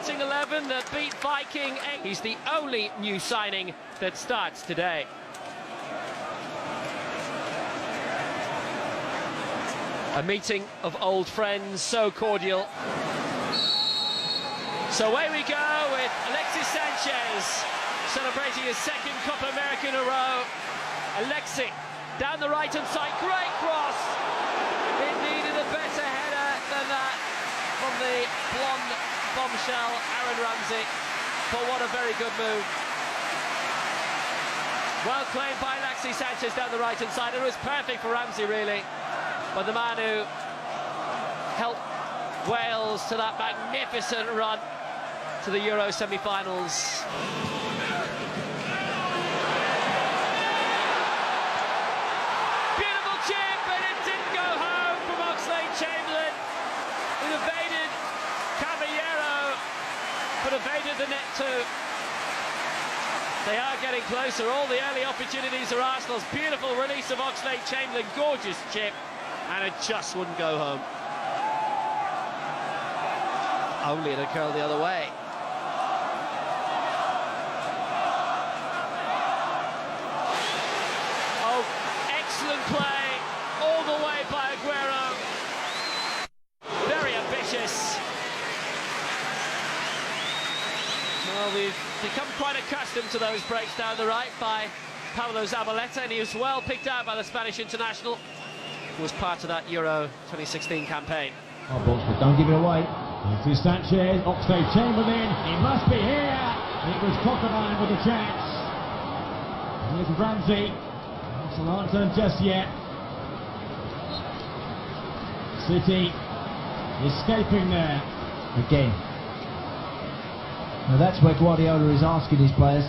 starting 11 that beat Viking. He's the only new signing that starts today. A meeting of old friends, so cordial. So away we go with Alexis Sanchez celebrating his second Copa America in a row. Alexis down the right-hand side, great cross. It needed a better header than that from the blonde bombshell Aaron Ramsey, but what a very good move. Well claimed by Alexis Sanchez down the right-hand side. It was perfect for Ramsey, really, but the man who helped Wales to that magnificent run to the Euro semi-finals. Beautiful chip, and it didn't go home from Oxlade-Chamberlain. It evaded Caballero, but evaded the net too. They are getting closer. All the early opportunities are Arsenal's. Beautiful release of Oxlade-Chamberlain, gorgeous chip, and it just wouldn't go home. Only to curl the other way. Oh, excellent play all the way by Aguero. Very ambitious. Well, we've become quite accustomed to those breaks down the right by Pablo Zabaleta, and he was well picked out by the Spanish international, who was part of that Euro 2016 campaign. Oh, but don't give it away. This is Sanchez, Oxlade-Chamberlain, he must be here! It was Coquelin with a chance. Here's Ramsey, it's not done just yet. City escaping there. Again. Now that's where Guardiola is asking his players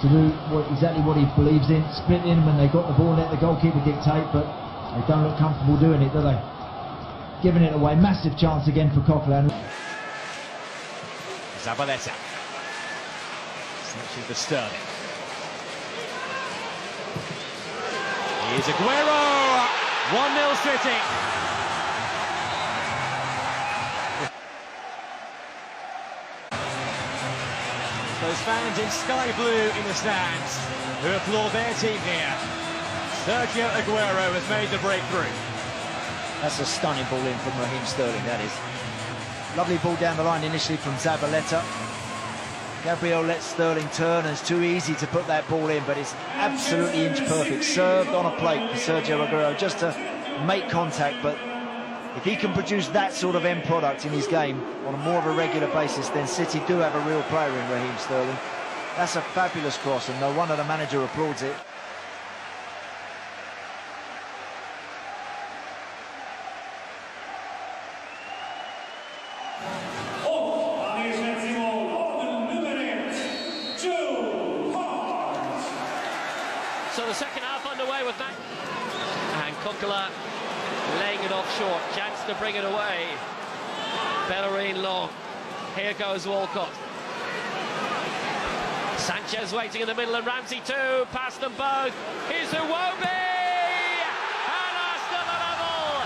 to do exactly what he believes in, splitting them when they got the ball, let the goalkeeper dictate, but they don't look comfortable doing it, do they? Giving it away, massive chance again for Coquelin. Zabaleta. Searching for Sterling. Here's Aguero! 1-0 City. Those fans in sky blue in the stands who applaud their team here. Sergio Aguero has made the breakthrough. That's a stunning ball in from Raheem Sterling, that is. Lovely ball down the line initially from Zabaleta. Gabriel lets Sterling turn, and it's too easy to put that ball in, but it's absolutely inch perfect. Served on a plate for Sergio Aguero just to make contact, but if he can produce that sort of end product in his game on a more of a regular basis, then City do have a real player in Raheem Sterling. That's a fabulous cross, and no wonder the manager applauds it. So the second half underway with that. And Coquelin laying it off short. Chance to bring it away. Bellerin long. Here goes Walcott. Sanchez waiting in the middle, and Ramsey too. Past them both. Here's Iwobi! And Arsenal are level!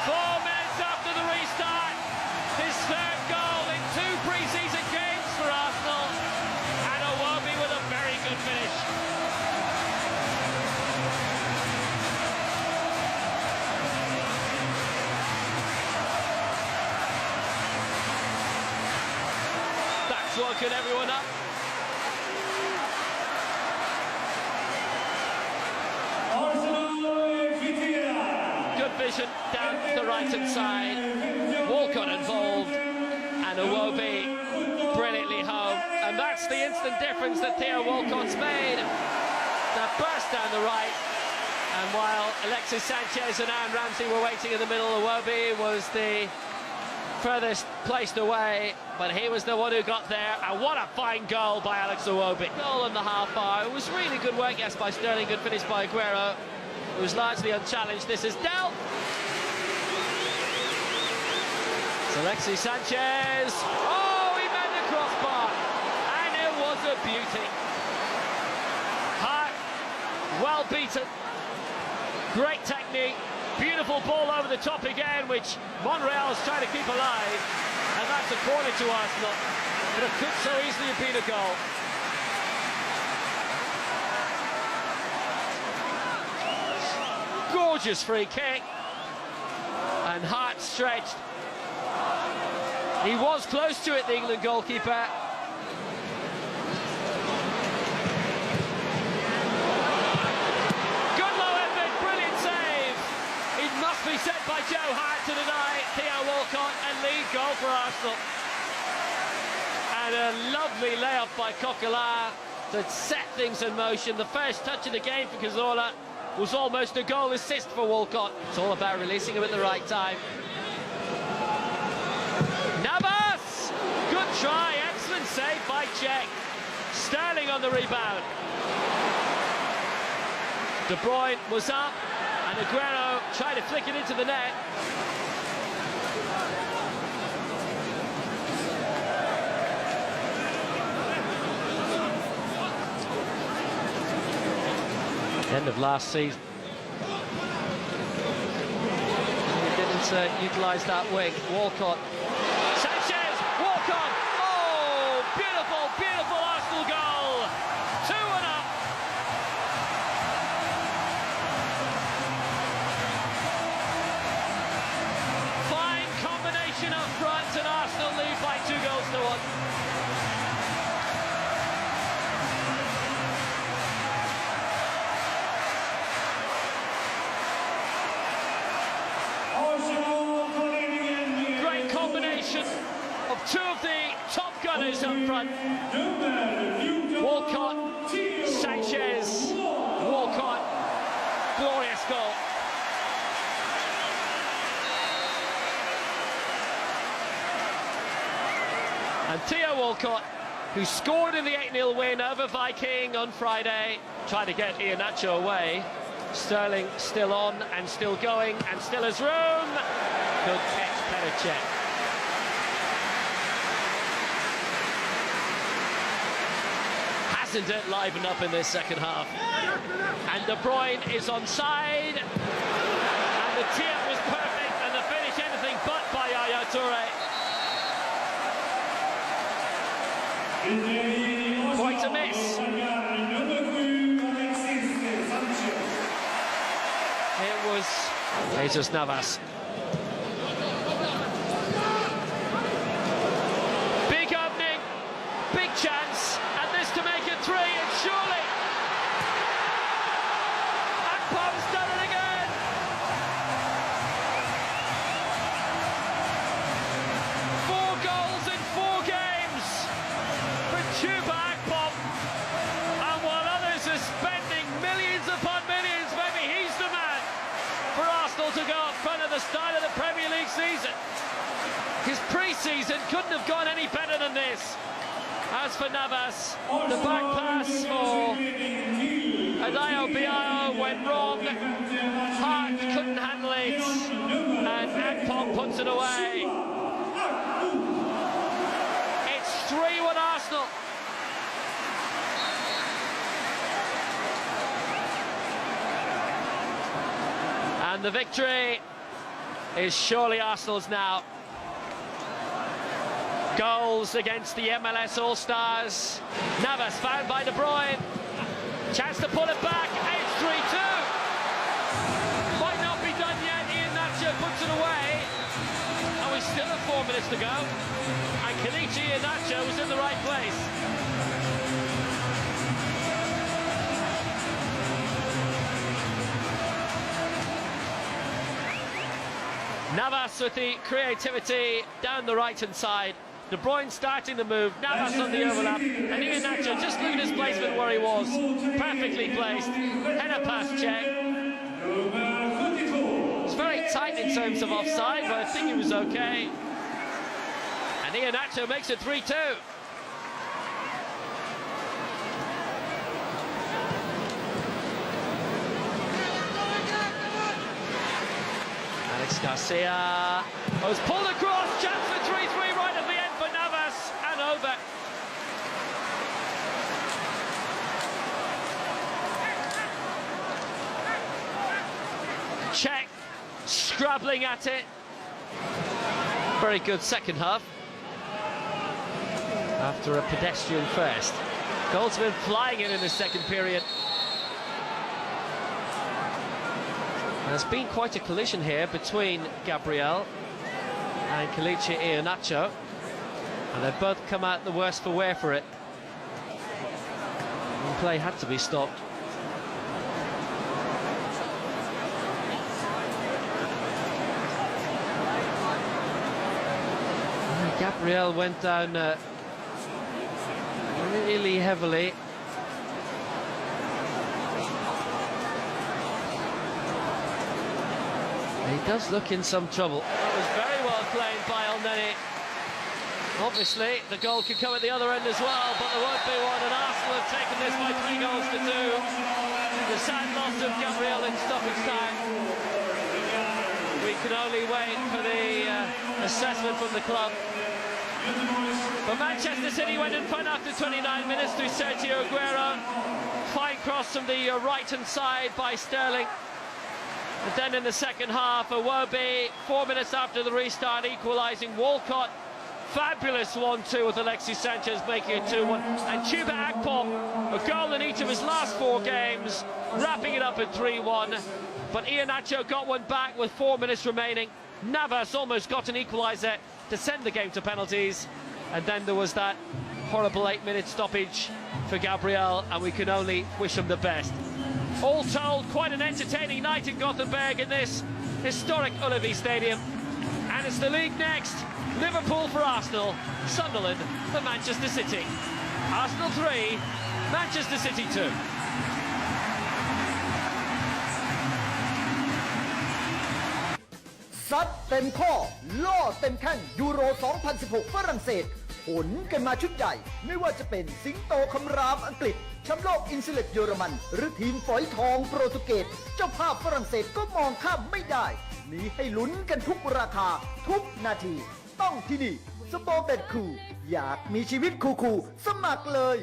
4 minutes after the restart. His third goal in 2 pre-season games for Arsenal. And Iwobi with a very good finish. Woken everyone up. Good vision down the right-hand side. Walcott involved, and Iwobi brilliantly home. And that's the instant difference that Theo Walcott's made. That burst down the right. And while Alexis Sanchez and Aaron Ramsey were waiting in the middle, Iwobi was the furthest placed away, but he was the one who got there. And what a fine goal by Alex Iwobi. Goal in the half bar. It was really good work, yes, by Sterling. Good finish by Aguero. It was largely unchallenged. This is dealt. It's Alexis Sanchez. Oh, he made the crossbar, and it was a beauty. Hard, well beaten, great technique. Beautiful ball over the top again, which Monreal is trying to keep alive. And that's That's a corner to Arsenal, but it could so easily have been a goal. Gorgeous free kick, and heart stretched. He was close to it, the England goalkeeper. Good low effort, brilliant save. It must be set by Joe Hart to deny Theo Walcott, and lead goal for Arsenal. And a lovely layup by Coquelin that set things in motion. The first touch of the game for Cazorla was almost a goal assist for Walcott. It's all about releasing him at the right time. Navas! Good try, excellent save by Cech. Sterling on the rebound. De Bruyne was up, and Aguero tried to flick it into the net. End of last season. He didn't utilise that wing. Walcott. Sanchez! Walcott! Oh! Beautiful, beautiful Arsenal goal! 2-1. Fine combination up front, and Arsenal lead by 2-1. Great combination of two of the top gunners up front. Walcott, Sanchez, Walcott. Glorious goal. And Theo Walcott, who scored in the 8-0 win over Viking on Friday, trying to get Iheanacho away. Sterling still on and still going and still has room. Good catch, Petr Cech. Hasn't it livened up in this second half? And De Bruyne is onside. And the tee-up was perfect, and the finish anything but by Yaya Toure. Quite a miss. It was Jesus Navas. Big opening, big chance, and this to make it 3, and surely Akpom's done it again. Four goals in 4 games for Chuba Akpom, and while others are spending millions upon millions, maybe he's the man for Arsenal to go up front at the start of the Premier League season. His pre-season couldn't have gone any better than this. As for Navas, the back pass for Adayo Biao went wrong. Hart couldn't handle it, and Akpom puts it away. It's 3-1 Arsenal. And the victory is surely Arsenal's now. Goals against the MLS All-Stars. Navas found by De Bruyne. Chance to pull it back. It's 3-2. Might not be done yet. Iheanacho puts it away. And we still have 4 minutes to go. And Kelechi Iheanacho was in the right place. Navas with the creativity down the right-hand side. De Bruyne starting the move, Navas on the overlap, and Iheanacho, just look at his placement where he was. Perfectly placed. Header past Cech. It's very tight in terms of offside, but I think he was okay. And Iheanacho makes it 3-2. Alex Garcia was pulled across, chance for 3-3 right at the end for Navas, and over. Cech scrabbling at it. Very good second half. after a pedestrian first. Goals have been flying in the second period. There's been quite a collision here between Gabriel and Kelechi Iheanacho, and they've both come out the worse for wear for it. And play had to be stopped. Gabriel went down really heavily. He does look in some trouble. That was very well played by Elneny. Obviously, the goal could come at the other end as well, but there won't be one, and Arsenal have taken this by 3 goals to 2. The sad loss of Gabriel in stoppage time. We can only wait for the assessment from the club. But Manchester City went in front after 29 minutes through Sergio Aguero. Fine cross from the right-hand side by Sterling. And then in the second half, Iwobi, 4 minutes after the restart, equalising. Walcott, fabulous 1-2 with Alexis Sanchez making it 2-1. And Chuba Akpom, a goal in each of his last 4 games, wrapping it up at 3-1. But Iheanacho got one back with 4 minutes remaining. Navas almost got an equaliser to send the game to penalties. And then there was that horrible 8-minute stoppage for Gabriel, and we can only wish him the best. All told, quite an entertaining night in Gothenburg in this historic Ullevi Stadium. And it's the league next. Liverpool for Arsenal, Sunderland for Manchester City. Arsenal 3, Manchester City 2. ซัดเต็มข้อล่อเต็มแข้งยูโร 2016 ฝรั่งเศสผลกันมาชุดใหญ่ไม่ว่าจะเป็นสิงโตคำรามอังกฤษแชมป์โลกอินซูเลตเยอรมันหรือทีมฝอยทองโปรตุเกสเจ้าภาพฝรั่งเศสก็มองข้ามไม่ได้มีให้ลุ้นกันทุกราคาทุกนาทีต้องที่นี่สปอร์ตเบ็ดคูอยากมีชีวิตคูลๆสมัครเลย